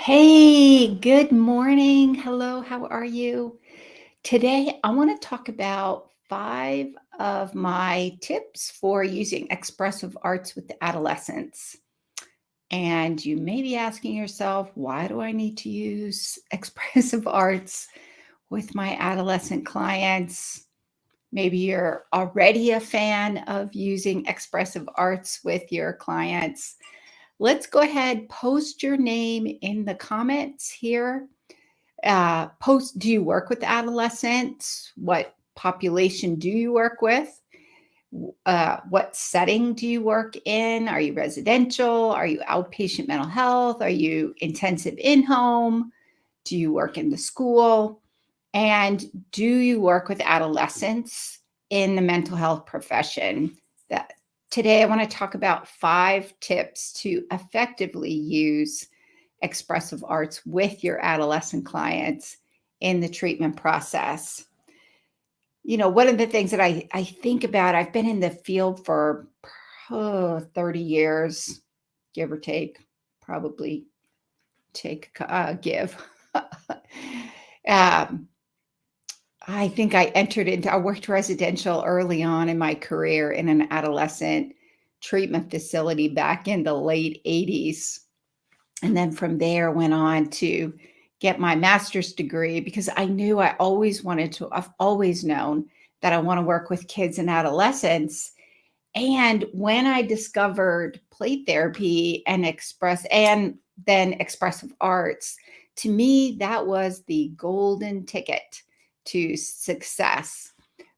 Hey, good morning. Hello, how are you? Today, I want to talk about five of my tips for using expressive arts with adolescents. And you may be asking yourself, why do I need to use expressive arts with my adolescent clients? Maybe you're already a fan of using expressive arts with your clients. Let's go ahead, post your name in the comments here. Post, do you work with adolescents? What population do you work with? What setting do you work in? Are you residential? Are you outpatient mental health? Are you intensive in-home? Do you work in the school? And do you work with adolescents in the mental health profession? That Today I want to talk about 5 tips to effectively use expressive arts with your adolescent clients in the treatment process. One of the things that I think about, I've been in the field for 30 years, give or take, probably give. um, I worked residential early on in my career in an adolescent treatment facility back in the late 80s. And then from there went on to get my master's degree because I've always known that I want to work with kids and adolescents. And when I discovered play therapy and then expressive arts, to me, that was the golden ticket to success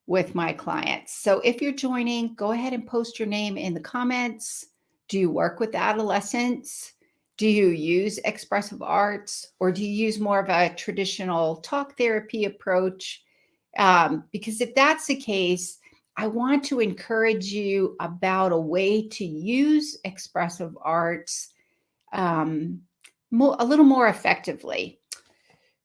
with my clients. So if you're joining, go ahead and post your name in the comments. Do you work with adolescents? Do you use expressive arts, or do you use more of a traditional talk therapy approach? Because if that's the case, I want to encourage you about a way to use expressive arts a little more effectively.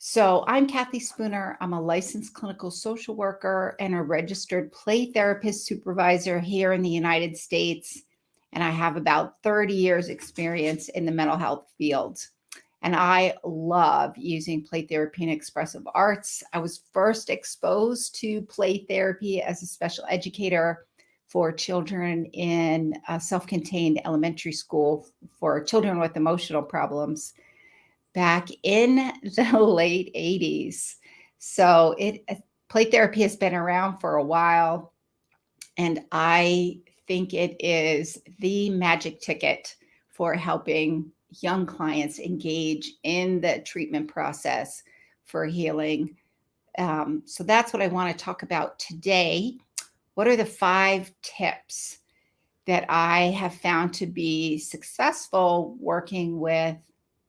So I'm Kathy Spooner. I'm a licensed clinical social worker and a registered play therapist supervisor here in the United States. And I have about 30 years experience in the mental health field. And I love using play therapy and expressive arts. I was first exposed to play therapy as a special educator for children in a self-contained elementary school for children with emotional problems back in the late 80s. So play therapy has been around for a while, and I think it is the magic ticket for helping young clients engage in the treatment process for healing. So that's what I want to talk about today. What are the 5 tips that I have found to be successful working with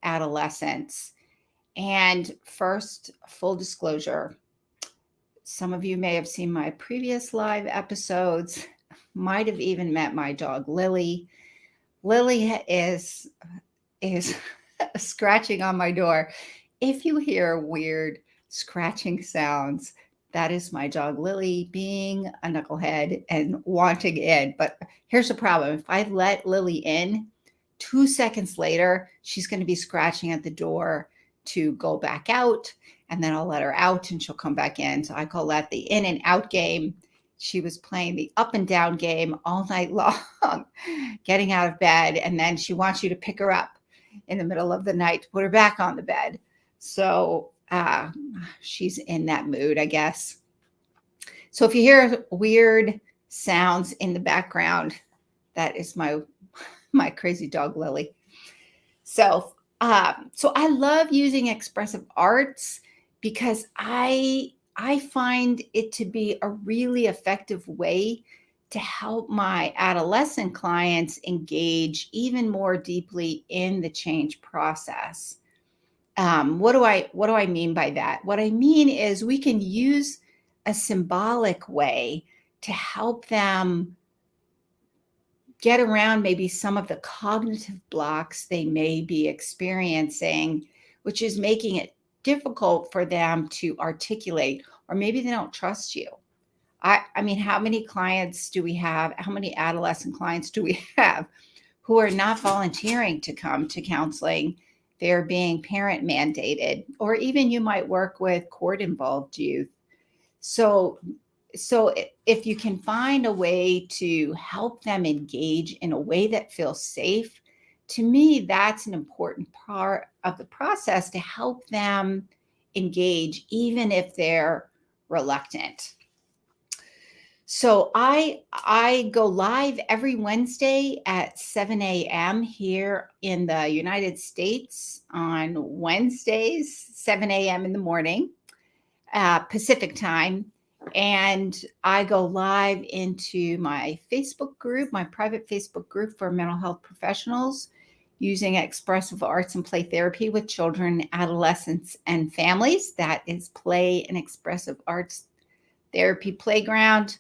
adolescents? And first, full disclosure, some of you may have seen my previous live episodes, might have even met my dog, Lily. Lily is scratching on my door. If you hear weird scratching sounds, that is my dog, Lily, being a knucklehead and wanting in. But here's the problem. If I let Lily in, 2 seconds later, she's going to be scratching at the door to go back out, and then I'll let her out and she'll come back in. So I call that the in and out game. She was playing the up and down game all night long, getting out of bed, and then she wants you to pick her up in the middle of the night to put her back on the bed. So she's in that mood, I guess. So if you hear weird sounds in the background, that is my crazy dog, Lily. So I love using expressive arts because I find it to be a really effective way to help my adolescent clients engage even more deeply in the change process. What do I mean by that? What I mean is we can use a symbolic way to help them get around maybe some of the cognitive blocks they may be experiencing, which is making it difficult for them to articulate, or maybe they don't trust you. I mean, how many clients do we have? How many adolescent clients do we have who are not volunteering to come to counseling they're being parent mandated, or even you might work with court involved youth. So if you can find a way to help them engage in a way that feels safe, to me, that's an important part of the process to help them engage, even if they're reluctant. So I go live every Wednesday at 7 a.m. here in the United States on Wednesdays, 7 a.m. in the morning, Pacific time. And I go live into my Facebook group, my private Facebook group for mental health professionals, using expressive arts and play therapy with children, adolescents, and families. That is Play and Expressive Arts Therapy Playground.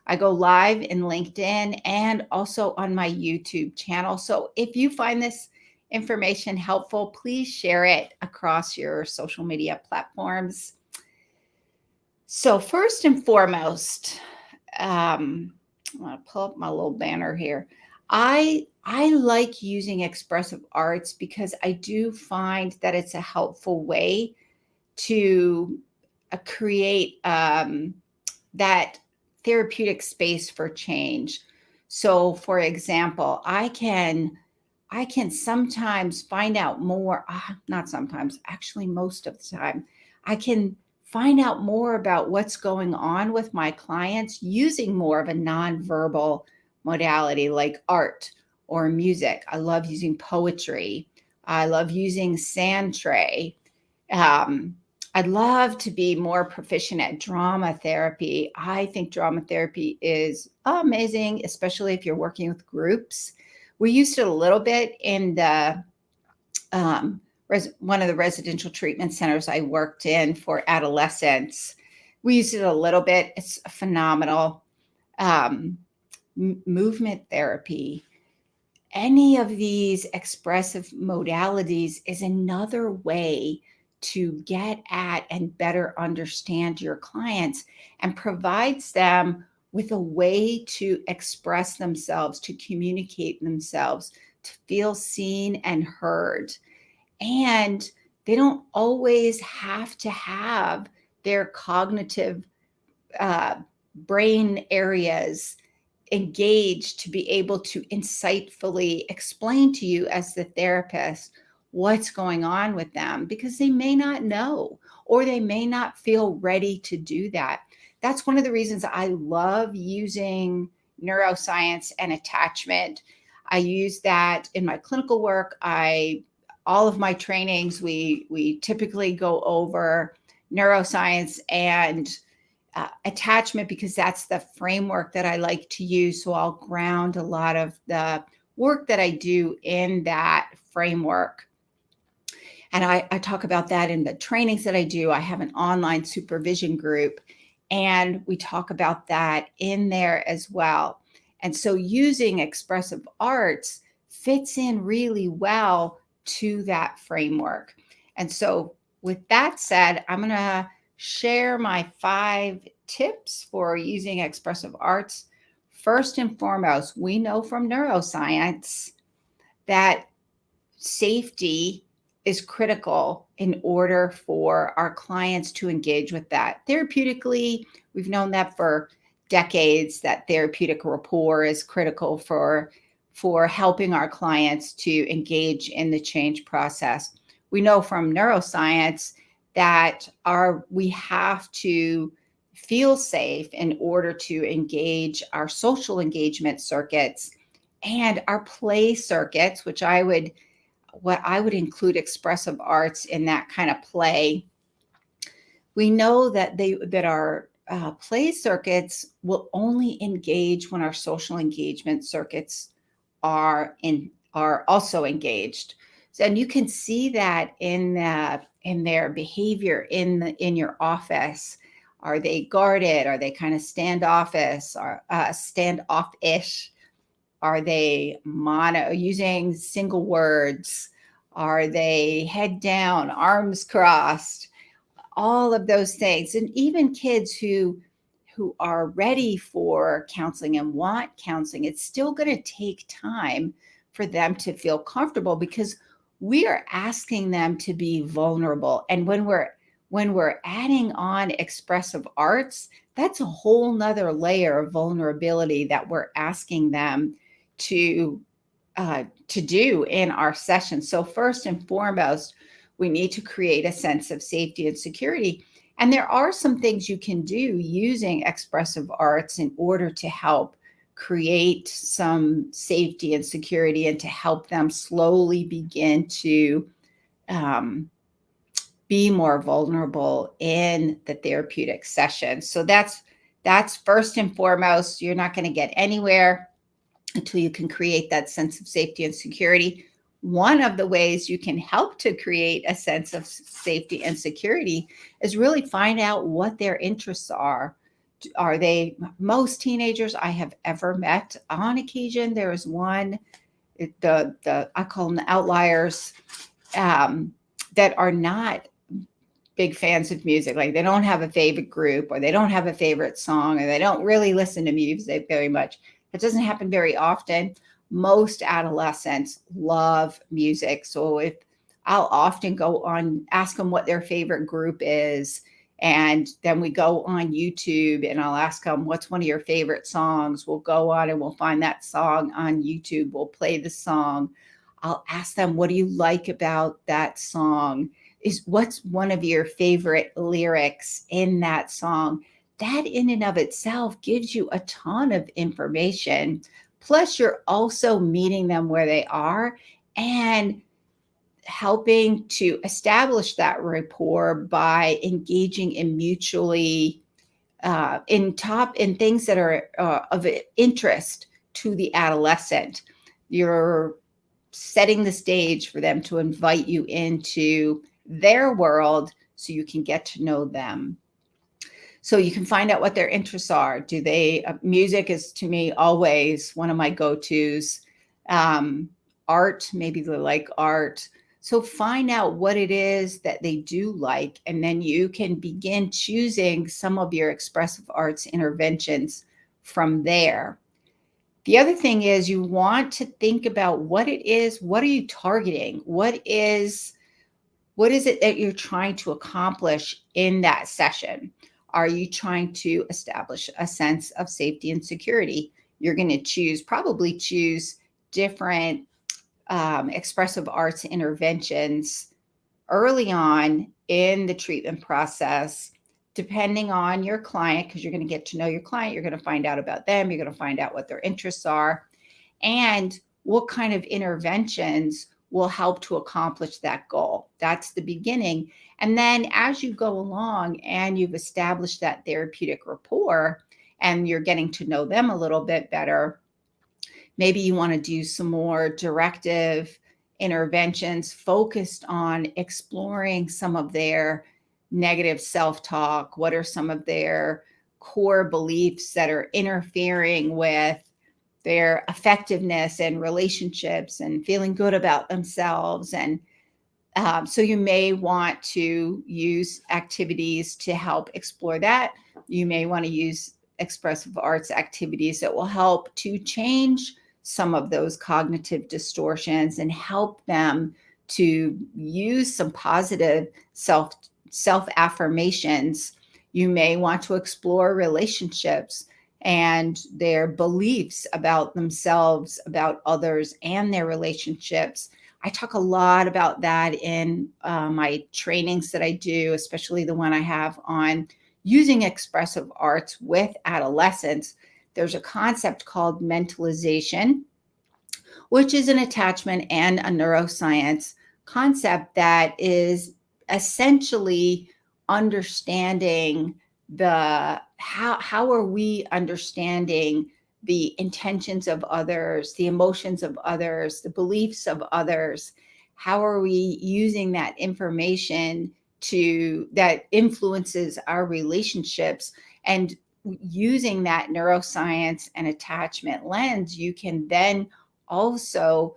I go live in LinkedIn and also on my YouTube channel. So if you find this information helpful, please share it across your social media platforms. So first and foremost, I'm going to pull up my little banner here. I like using expressive arts because I do find that it's a helpful way to create that therapeutic space for change. So for example, I can sometimes find out more, not sometimes, actually most of the time, I can find out more about what's going on with my clients using more of a nonverbal modality like art or music. I love using poetry. I love using sand tray. I'd love to be more proficient at drama therapy. I think drama therapy is amazing, especially if you're working with groups. We used it a little bit in the one of the residential treatment centers I worked in for adolescents. We used it a little bit. It's phenomenal. Movement therapy. Any of these expressive modalities is another way to get at and better understand your clients, and provides them with a way to express themselves, to communicate themselves, to feel seen and heard. And they don't always have to have their cognitive brain areas engaged to be able to insightfully explain to you as the therapist what's going on with them, because they may not know, or they may not feel ready to do that. That's one of the reasons I love using neuroscience and attachment. I use that in my clinical work. All of my trainings, we typically go over neuroscience and attachment, because that's the framework that I like to use. So I'll ground a lot of the work that I do in that framework. And I talk about that in the trainings that I do. I have an online supervision group, and we talk about that in there as well. And so using expressive arts fits in really well to that framework. And so with that said, I'm going to share my 5 tips for using expressive arts. First and foremost, we know from neuroscience that safety is critical in order for our clients to engage with that. Therapeutically, we've known that for decades, that therapeutic rapport is critical for helping our clients to engage in the change process. We know from neuroscience that we have to feel safe in order to engage our social engagement circuits and our play circuits, which I would include expressive arts in that kind of play. We know that our play circuits will only engage when our social engagement circuits are also engaged. So, and you can see that in their behavior in your office. Are they guarded? Are they kind of standoffish? Or standoffish? Are they using single words? Are they head down, arms crossed? All of those things. And even kids who are ready for counseling and want counseling, it's still going to take time for them to feel comfortable, because we are asking them to be vulnerable. And when we're adding on expressive arts, that's a whole nother layer of vulnerability that we're asking them to do in our session. So first and foremost, we need to create a sense of safety and security. And there are some things you can do using expressive arts in order to help create some safety and security and to help them slowly begin to um, be more vulnerable in the therapeutic session. So that's first and foremost. You're not going to get anywhere until you can create that sense of safety and security. One of the ways you can help to create a sense of safety and security is really find out what their interests are. Are they, most teenagers I have ever met, on occasion, there is one, I call them the outliers, that are not big fans of music. Like they don't have a favorite group, or they don't have a favorite song, or they don't really listen to music very much. It doesn't happen very often. Most adolescents love music. So if I'll often go on, ask them what their favorite group is. And then we go on YouTube and I'll ask them, what's one of your favorite songs? We'll go on and we'll find that song on YouTube. We'll play the song. I'll ask them, what do you like about that song? What's one of your favorite lyrics in that song? That in and of itself gives you a ton of information. Plus, you're also meeting them where they are and helping to establish that rapport by engaging in mutually in things that are of interest to the adolescent. You're setting the stage for them to invite you into their world so you can get to know them. So you can find out what their interests are. Music is to me always one of my go-tos. Art, maybe they like art. So find out what it is that they do like, and then you can begin choosing some of your expressive arts interventions from there. The other thing is you want to think about what it is, what are you targeting? What is it that you're trying to accomplish in that session? Are you trying to establish a sense of safety and security? You're going to probably choose different expressive arts interventions early on in the treatment process, depending on your client, because you're going to get to know your client. You're going to find out about them. You're going to find out what their interests are and what kind of interventions will help to accomplish that goal. That's the beginning. And then as you go along and you've established that therapeutic rapport and you're getting to know them a little bit better, maybe you want to do some more directive interventions focused on exploring some of their negative self-talk. What are some of their core beliefs that are interfering with their effectiveness and relationships and feeling good about themselves? And so you may want to use activities to help explore that. You may want to use expressive arts activities that will help to change some of those cognitive distortions and help them to use some positive self-affirmations. You may want to explore relationships and their beliefs about themselves, about others, and their relationships. I talk a lot about that in my trainings that I do, especially the one I have on using expressive arts with adolescents. There's a concept called mentalization, which is an attachment and a neuroscience concept that is essentially understanding how are we understanding the intentions of others, the emotions of others, the beliefs of others. How are we using that information that influences our relationships? And using that neuroscience and attachment lens, you can then also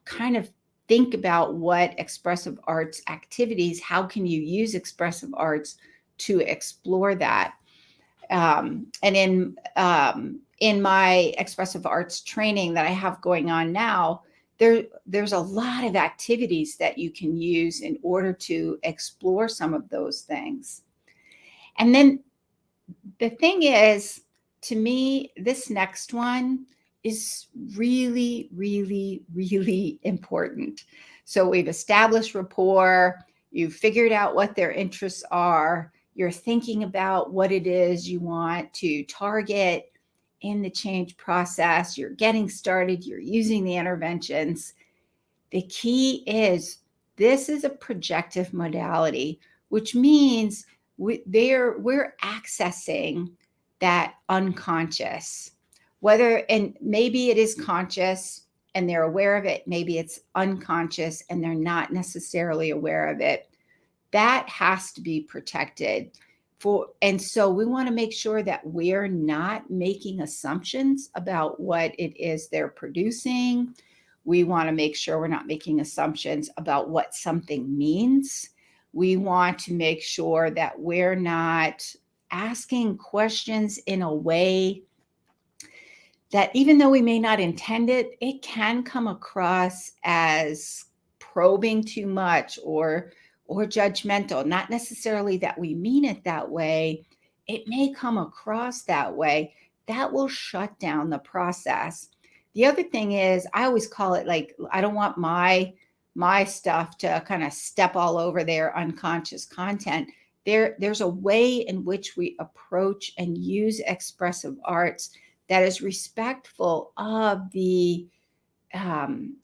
kind of think about what expressive arts activities, how can you use expressive arts to explore that? And in my expressive arts training that I have going on now, there's a lot of activities that you can use in order to explore some of those things. And then the thing is, to me, this next one is really, really, really important. So we've established rapport, you've figured out what their interests are, you're thinking about what it is you want to target in the change process, you're getting started, you're using the interventions. The key is this is a projective modality, which means we're accessing that unconscious, and maybe it is conscious and they're aware of it, maybe it's unconscious and they're not necessarily aware of it. That has to be protected. And so we want to make sure that we're not making assumptions about what it is they're producing. We want to make sure we're not making assumptions about what something means. We want to make sure that we're not asking questions in a way that, even though we may not intend it, it can come across as probing too much or judgmental. Not necessarily that we mean it that way. It may come across that way. That will shut down the process. The other thing is, I always call it like, I don't want my stuff to kind of step all over their unconscious content. There's a way in which we approach and use expressive arts that is respectful of the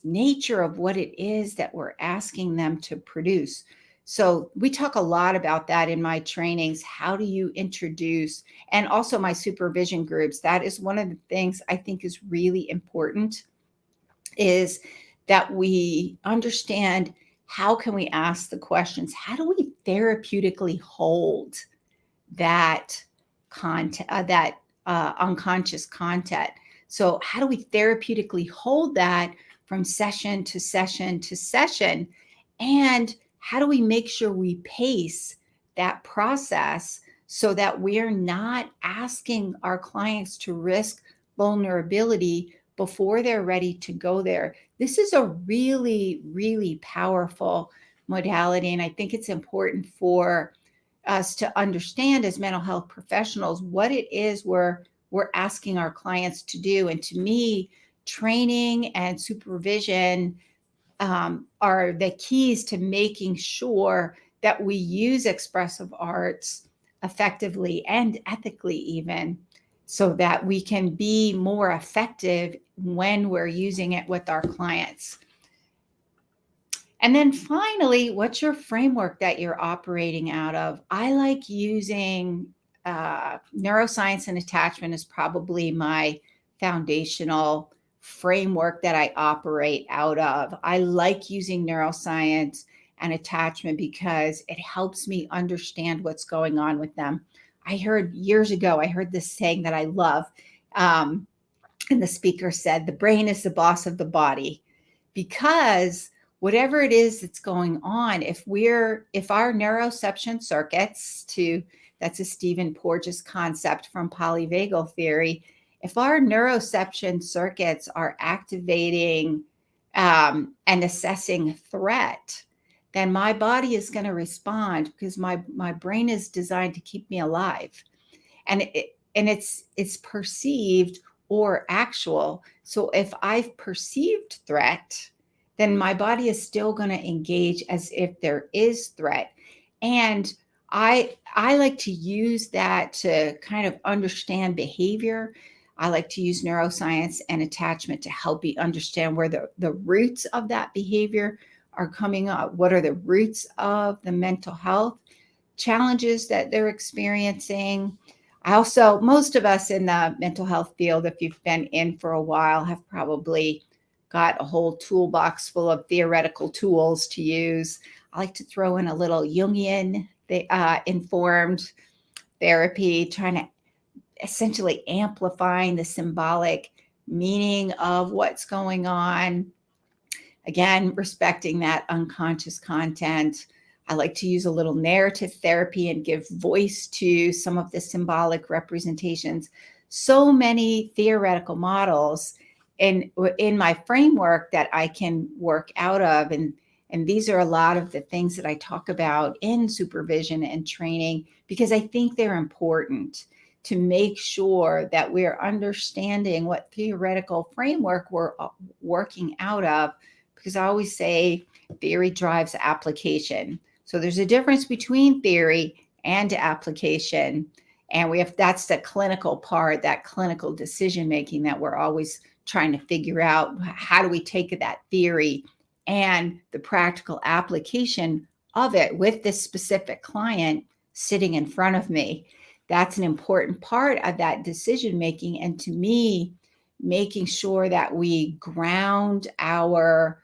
nature of what it is that we're asking them to produce. So we talk a lot about that in my trainings. How do you introduce, and also my supervision groups? That is one of the things I think is really important, is that we understand how can we ask the questions? How do we therapeutically hold that content, that unconscious content? So how do we therapeutically hold that from session to session to session? And how do we make sure we pace that process so that we're not asking our clients to risk vulnerability before they're ready to go there? This is a really, really powerful modality. And I think it's important for us to understand as mental health professionals what it is we're asking our clients to do. And to me, training and supervision are the keys to making sure that we use expressive arts effectively and ethically, even, so that we can be more effective when we're using it with our clients. And then finally, what's your framework that you're operating out of? I like using neuroscience and attachment is probably my foundational framework that I operate out of. I like using neuroscience and attachment because it helps me understand what's going on with them. I heard years ago, I heard this saying that I love. And the speaker said, the brain is the boss of the body, because whatever it is that's going on, if our neuroception circuits, that's a Stephen Porges concept from polyvagal theory, if our neuroception circuits are activating and assessing threat, then my body is going to respond, because my brain is designed to keep me alive. And it's perceived or actual. So if I've perceived threat, then my body is still going to engage as if there is threat. And I like to use that to kind of understand behavior. I like to use neuroscience and attachment to help me understand where the roots of that behavior are coming up. What are the roots of the mental health challenges that they're experiencing? Most of us in the mental health field, if you've been in for a while, have probably got a whole toolbox full of theoretical tools to use. I like to throw in a little Jungian informed therapy, trying to essentially amplifying the symbolic meaning of what's going on. Again, respecting that unconscious content. I like to use a little narrative therapy and give voice to some of the symbolic representations. So many theoretical models. in my framework that I can work out of. And these are a lot of the things that I talk about in supervision and training, because I think they're important to make sure that we're understanding what theoretical framework we're working out of. Because I always say theory drives application. So there's a difference between theory and application. And that's the clinical part, that clinical decision making that we're always trying to figure out. How do we take that theory and the practical application of it with this specific client sitting in front of me? That's an important part of that decision making. And to me, making sure that we ground our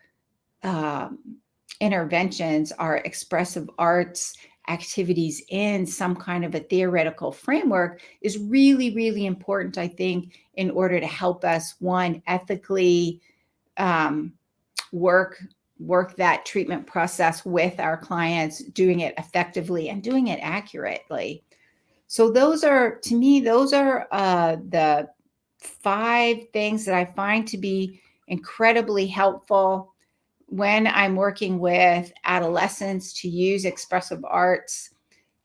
interventions, our expressive arts activities in some kind of a theoretical framework is really, really important, I think, in order to help us, one, ethically work that treatment process with our clients, doing it effectively and doing it accurately. So those are, to me, the 5 things that I find to be incredibly helpful when I'm working with adolescents to use expressive arts.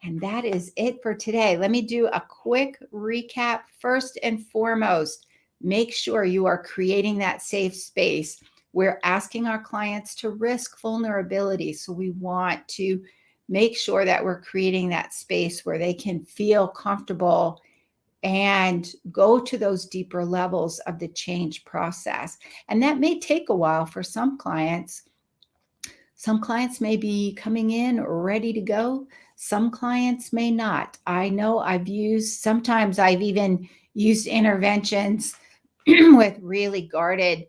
And that is it for today. Let me do a quick recap. First and foremost, make sure you are creating that safe space. We're asking our clients to risk vulnerability. So we want to make sure that we're creating that space where they can feel comfortable and go to those deeper levels of the change process. And that may take a while for some clients. Some clients may be coming in ready to go. Some clients may not. I know sometimes I've even used interventions with really guarded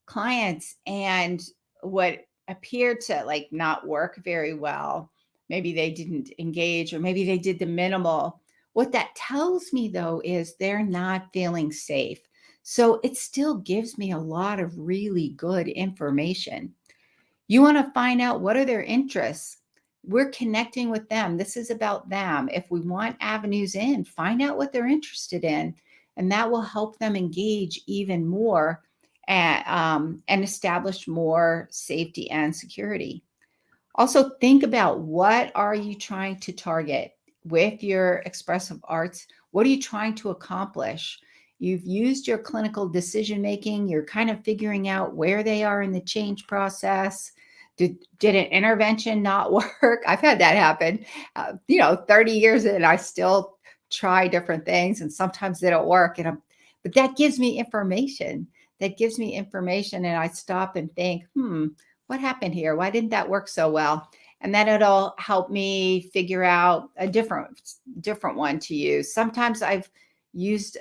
clients, and what appeared to like not work very well, maybe they didn't engage, or maybe they did the minimal. What that tells me though is they're not feeling safe. So it still gives me a lot of really good information. You want to find out what are their interests. We're connecting with them. This is about them. If we want avenues in, find out what they're interested in, and that will help them engage even more and establish more safety and security. Also, think about, what are you trying to target with your expressive arts? What are you trying to accomplish? You've used your clinical decision making. You're kind of figuring out where they are in the change process. Did an intervention not work? I've had that happen. 30 years in, I still try different things, and sometimes they don't work. But that gives me information. And I stop and think, what happened here? Why didn't that work so well? And then it'll help me figure out a different one to use. Sometimes I've used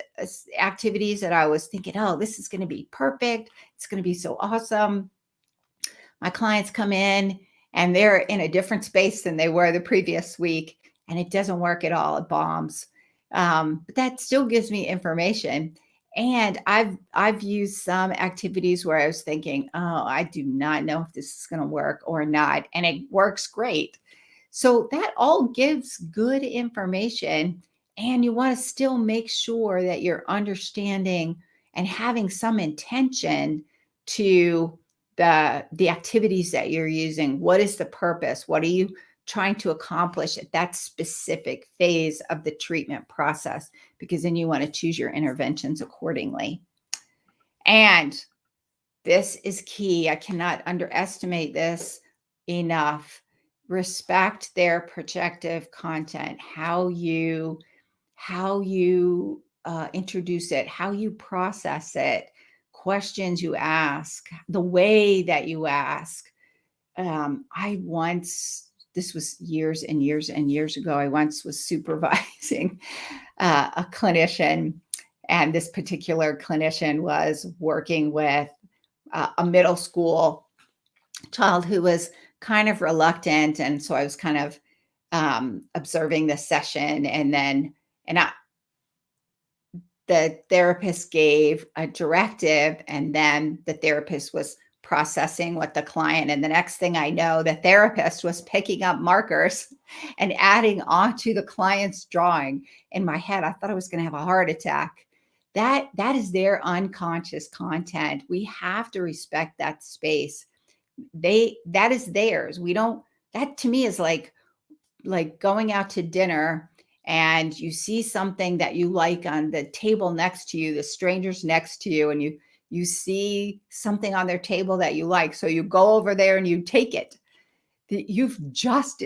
activities that I was thinking, oh, this is going to be perfect. It's going to be so awesome. My clients come in and they're in a different space than they were the previous week, and it doesn't work at all. It bombs. But that still gives me information. And I've used some activities where I was thinking, oh, I do not know if this is going to work or not. And it works great. So that all gives good information. And you want to still make sure that you're understanding and having some intention to the activities that you're using. What is the purpose? What are you trying to accomplish at that specific phase of the treatment process? Because then you want to choose your interventions accordingly. And this is key. I cannot underestimate this enough. Respect their projective content, how you introduce it, how you process it, questions you ask, the way that you ask. This was years and years and years ago, I once was supervising a clinician, and this particular clinician was working with a middle school child who was kind of reluctant. And so I was kind of observing the session, the therapist gave a directive, and then the therapist was processing what the client, and the next thing I know, the therapist was picking up markers and adding onto the client's drawing. In my head, I thought I was going to have a heart attack. that is their unconscious content. We have to respect that space. That is theirs. We don't, that to me is like going out to dinner and you see something that you like on the table next to you, the strangers next to you, and you see something on their table that you like. So you go over there and you take it. You've just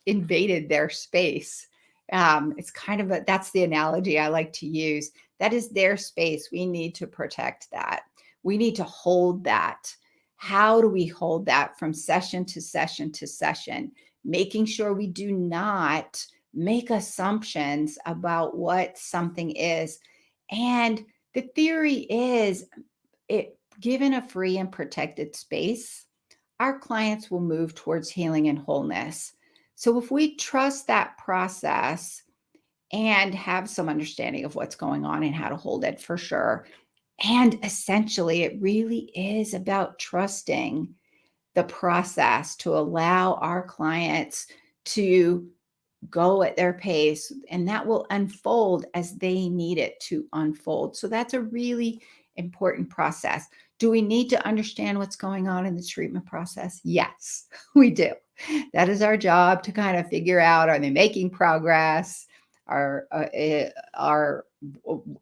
invaded their space. It's kind of that's the analogy I like to use. That is their space. We need to protect that. We need to hold that. How do we hold that from session to session to session? Making sure we do not make assumptions about what something is. And the theory is given a free and protected space, our clients will move towards healing and wholeness. So if we trust that process and have some understanding of what's going on and how to hold it for sure, and essentially it really is about trusting the process to allow our clients to go at their pace, and that will unfold as they need it to unfold. So that's a really important process. Do we need to understand what's going on in the treatment process? Yes, we do. That is our job to kind of figure out, are they making progress? Are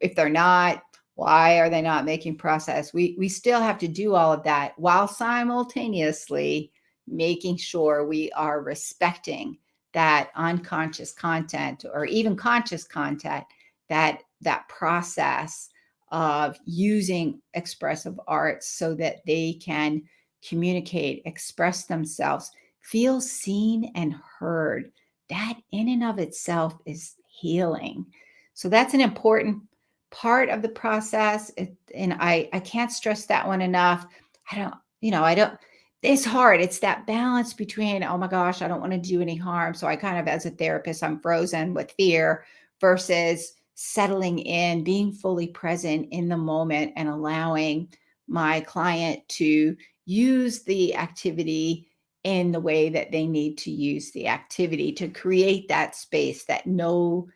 if they're not, why are they not making progress? We still have to do all of that while simultaneously making sure we are respecting that unconscious content or even conscious content, that process of using expressive arts so that they can communicate, express themselves, feel seen and heard. That in and of itself is healing. So that's an important part of the process. And I can't stress that one enough. I don't, it's hard. It's that balance between, oh my gosh, I don't want to do any harm. So I kind of, as a therapist, I'm frozen with fear versus settling in, being fully present in the moment and allowing my client to use the activity in the way that they need to use the activity to create that space, that no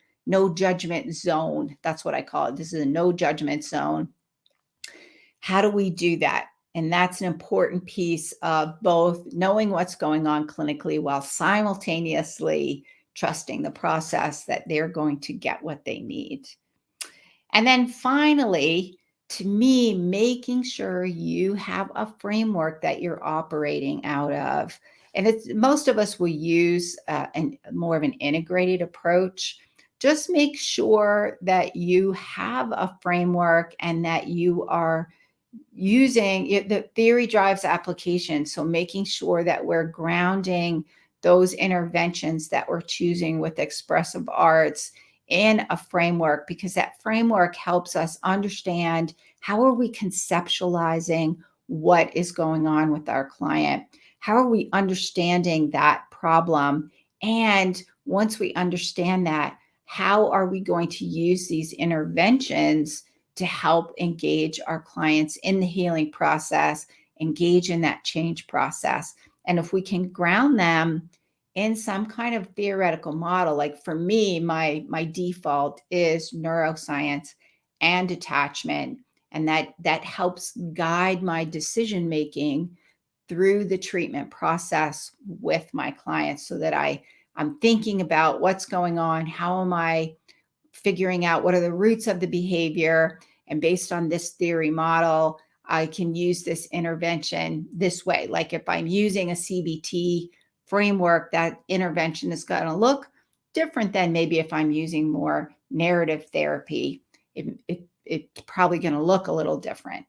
judgment zone. That's what I call it. This is a no judgment zone. How do we do that? And that's an important piece of both knowing what's going on clinically while simultaneously trusting the process that they're going to get what they need. And then finally, to me, making sure you have a framework that you're operating out of. And most of us will use more of an integrated approach. Just make sure that you have a framework and that you are using it. The theory drives application. So making sure that we're grounding those interventions that we're choosing with expressive arts in a framework, because that framework helps us understand how are we conceptualizing what is going on with our client? How are we understanding that problem? And once we understand that, how are we going to use these interventions to help engage our clients in the healing process, engage in that change process? And if we can ground them in some kind of theoretical model, like for me, my default is neuroscience and attachment, and that helps guide my decision making through the treatment process with my clients, so that I'm thinking about what's going on, how am I figuring out what are the roots of the behavior, and based on this theory model, I can use this intervention this way. Like if I'm using a CBT framework, that intervention is going to look different than maybe if I'm using more narrative therapy. It's probably going to look a little different.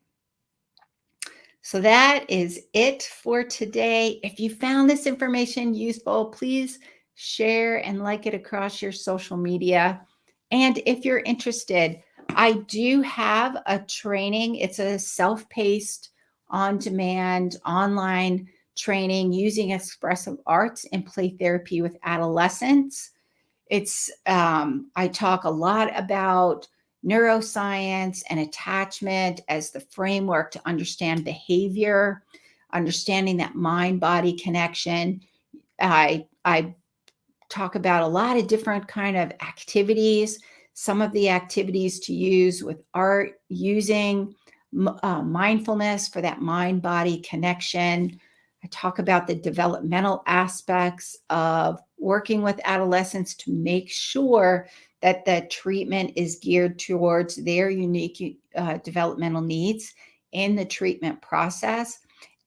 So that is it for today. If you found this information useful, please share and like it across your social media. And if you're interested, I do have a training. It's a self-paced, on-demand, online training using expressive arts and play therapy with adolescents. I talk a lot about neuroscience and attachment as the framework to understand behavior, understanding that mind-body connection. I talk about a lot of different kind of activities some of the activities to use with art, using mindfulness for that mind-body connection. I talk about the developmental aspects of working with adolescents to make sure that the treatment is geared towards their unique developmental needs in the treatment process.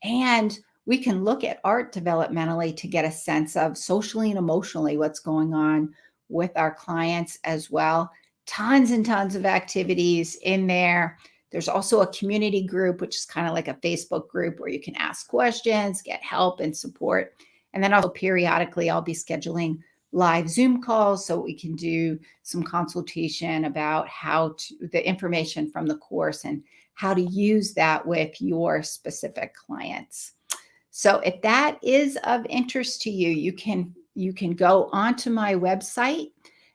And we can look at art developmentally to get a sense of socially and emotionally what's going on with our clients as well. Tons and tons of activities in there. There's also a community group, which is kind of like a Facebook group where you can ask questions, get help and support. And then also periodically, I'll be scheduling live Zoom calls so we can do some consultation about the information from the course and how to use that with your specific clients. So if that is of interest to you, you can go onto my website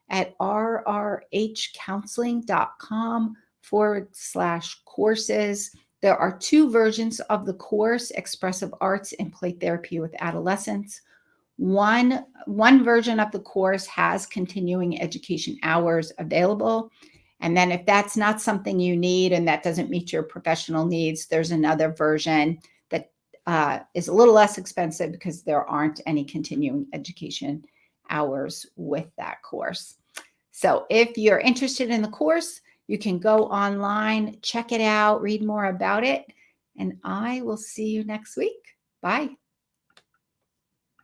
at rrhcounseling.com/courses. There are 2 versions of the course, Expressive Arts and Play Therapy with Adolescents. One version of the course has continuing education hours available. And then if that's not something you need and that doesn't meet your professional needs, there's another version that is a little less expensive because there aren't any continuing education hours with that course. So if you're interested in the course, you can go online, check it out, read more about it, and I will see you next week. Bye.